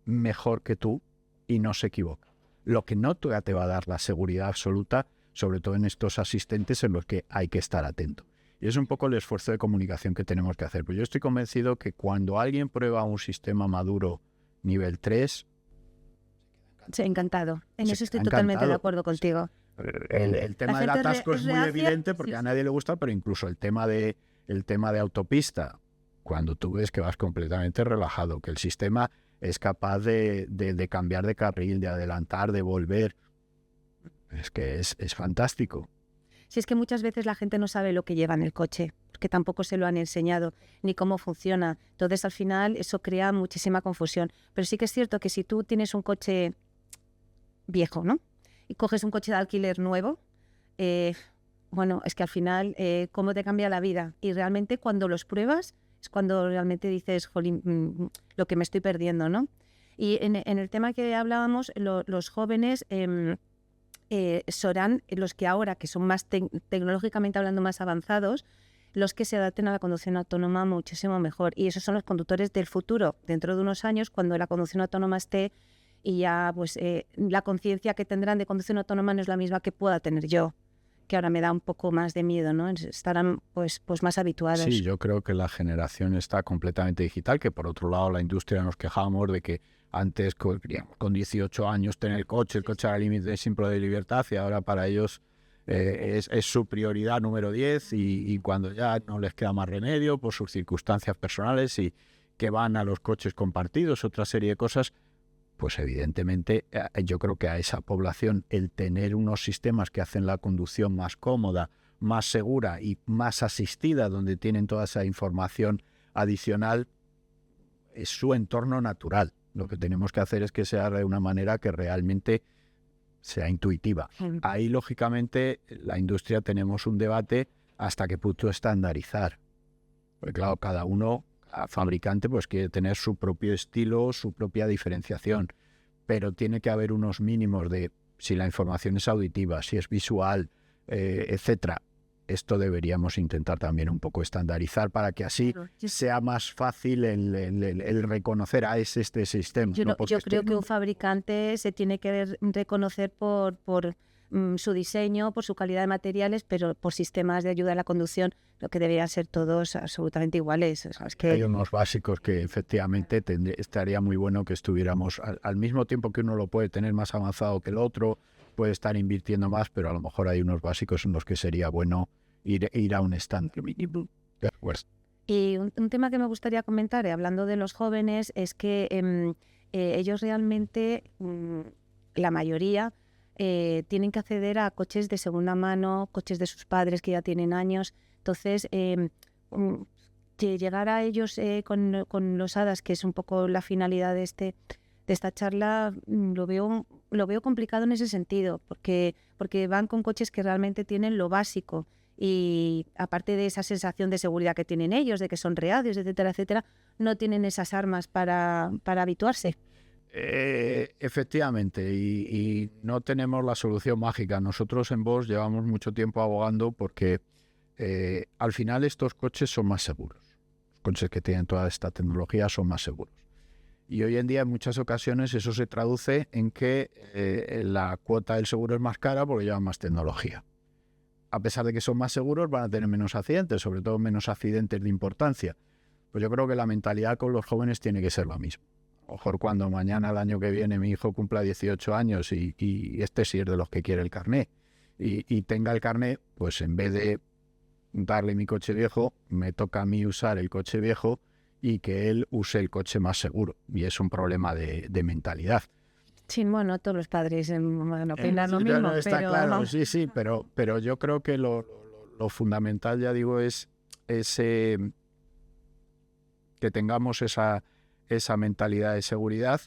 [SPEAKER 2] mejor que tú y no se equivoca. Lo que no te va a dar la seguridad absoluta, sobre todo en estos asistentes en los que hay que estar atento. Y es un poco el esfuerzo de comunicación que tenemos que hacer. Pues yo estoy convencido que cuando alguien prueba un sistema maduro nivel 3...
[SPEAKER 3] Sí, encantado. En eso estoy totalmente de acuerdo contigo.
[SPEAKER 2] El tema del atasco es muy evidente porque a nadie le gusta, pero incluso el tema de autopista, cuando tú ves que vas completamente relajado, que el sistema es capaz de cambiar de carril, de adelantar, de volver, es que es fantástico.
[SPEAKER 3] Si es que muchas veces la gente no sabe lo que lleva en el coche, porque tampoco se lo han enseñado, ni cómo funciona. Entonces, al final, eso crea muchísima confusión. Pero sí que es cierto que si tú tienes un coche viejo, ¿no? Y coges un coche de alquiler nuevo, bueno, es que al final, ¿cómo te cambia la vida? Y realmente cuando los pruebas, es cuando realmente dices, jolín, lo que me estoy perdiendo, ¿no? Y en el tema que hablábamos, los jóvenes... serán los que ahora, que son más tecnológicamente hablando más avanzados, los que se adapten a la conducción autónoma muchísimo mejor. Y esos son los conductores del futuro, dentro de unos años, cuando la conducción autónoma esté y ya pues la conciencia que tendrán de conducción autónoma no es la misma que pueda tener yo, que ahora me da un poco más de miedo, ¿no? Estarán pues más habituados.
[SPEAKER 2] Sí, yo creo que la generación está completamente digital, que por otro lado la industria nos quejábamos de que antes con 18 años tener el coche era el límite simple de libertad y ahora para ellos es su prioridad número 10 y cuando ya no les queda más remedio por sus circunstancias personales y que van a los coches compartidos, otra serie de cosas, pues evidentemente yo creo que a esa población el tener unos sistemas que hacen la conducción más cómoda, más segura y más asistida, donde tienen toda esa información adicional, es su entorno natural. Lo que tenemos que hacer es que sea de una manera que realmente sea intuitiva. Ahí, lógicamente, la industria tenemos un debate hasta qué punto estandarizar. Porque claro, cada fabricante pues quiere tener su propio estilo, su propia diferenciación, pero tiene que haber unos mínimos de si la información es auditiva, si es visual, etcétera. Esto deberíamos intentar también un poco estandarizar para que así sea más fácil el reconocer es este sistema.
[SPEAKER 3] Yo creo que un fabricante se tiene que reconocer por su diseño, por su calidad de materiales, pero por sistemas de ayuda a la conducción, lo que deberían ser todos absolutamente iguales. O sea, es que
[SPEAKER 2] hay unos básicos que efectivamente estaría muy bueno que estuviéramos al mismo tiempo que uno lo puede tener más avanzado que el otro, puede estar invirtiendo más, pero a lo mejor hay unos básicos en los que sería bueno ir a un estándar mínimo.
[SPEAKER 3] Y un tema que me gustaría comentar, hablando de los jóvenes, es que ellos realmente, la mayoría, tienen que acceder a coches de segunda mano, coches de sus padres que ya tienen años. Entonces, llegar a ellos con los HADAS, que es un poco la finalidad de esta charla, lo veo complicado en ese sentido, porque van con coches que realmente tienen lo básico. Y aparte de esa sensación de seguridad que tienen ellos, de que son reacios, etcétera, etcétera, no tienen esas armas para habituarse.
[SPEAKER 2] Efectivamente, y no tenemos la solución mágica. Nosotros en Bosch llevamos mucho tiempo abogando porque al final estos coches son más seguros. Los coches que tienen toda esta tecnología son más seguros. Y hoy en día en muchas ocasiones eso se traduce en que la cuota del seguro es más cara porque llevan más tecnología. A pesar de que son más seguros, van a tener menos accidentes, sobre todo menos accidentes de importancia. Pues yo creo que la mentalidad con los jóvenes tiene que ser la misma. A lo mejor cuando mañana, el año que viene, mi hijo cumpla 18 años y este sí es de los que quiere el carné y tenga el carné, pues en vez de darle mi coche viejo, me toca a mí usar el coche viejo y que él use el coche más seguro. Y es un problema de mentalidad.
[SPEAKER 3] Sí, bueno, todos los padres opinan lo mismo.
[SPEAKER 2] Está
[SPEAKER 3] pero
[SPEAKER 2] claro,
[SPEAKER 3] no.
[SPEAKER 2] sí, pero yo creo que lo fundamental, ya digo, es que tengamos esa mentalidad de seguridad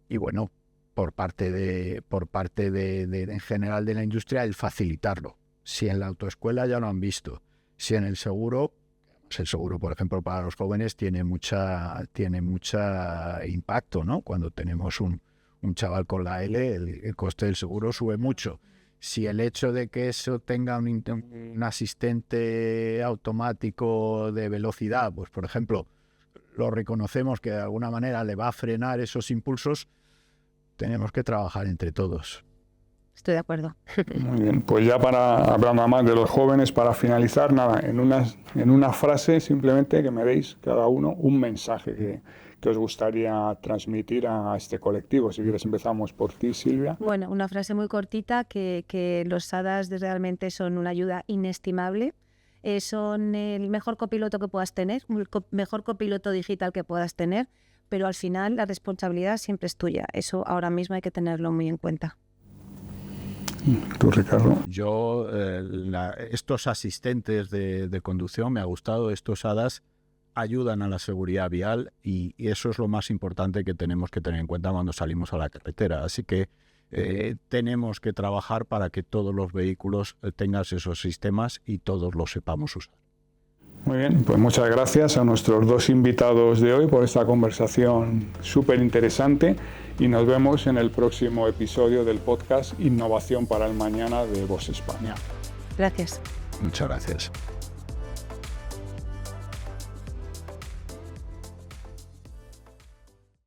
[SPEAKER 2] y bueno, por parte de en general de la industria, el facilitarlo. Si en la autoescuela ya lo han visto, si en el seguro, por ejemplo, para los jóvenes tiene mucha impacto, ¿no? Cuando tenemos un chaval con la L, el coste del seguro sube mucho. Si el hecho de que eso tenga un asistente automático de velocidad, pues por ejemplo, lo reconocemos que de alguna manera le va a frenar esos impulsos, tenemos que trabajar entre todos.
[SPEAKER 3] Estoy de acuerdo.
[SPEAKER 1] Muy bien, pues ya hablando más de los jóvenes, para finalizar, nada, en una frase simplemente que me deis cada uno un mensaje que os gustaría transmitir a este colectivo. Si quieres empezamos por ti, Silvia.
[SPEAKER 3] Bueno, una frase muy cortita, que los HADAS realmente son una ayuda inestimable. Son el mejor copiloto que puedas tener, el mejor copiloto digital que puedas tener, pero al final la responsabilidad siempre es tuya. Eso ahora mismo hay que tenerlo muy en cuenta.
[SPEAKER 1] ¿Tú, Ricardo?
[SPEAKER 2] Yo, estos asistentes de conducción, me ha gustado, estos HADAS ayudan a la seguridad vial y eso es lo más importante que tenemos que tener en cuenta cuando salimos a la carretera. Así que tenemos que trabajar para que todos los vehículos tengan esos sistemas y todos los sepamos usar.
[SPEAKER 1] Muy bien, pues muchas gracias a nuestros dos invitados de hoy por esta conversación súper interesante y nos vemos en el próximo episodio del podcast Innovación para el Mañana de Bosch España.
[SPEAKER 3] Gracias.
[SPEAKER 2] Muchas gracias.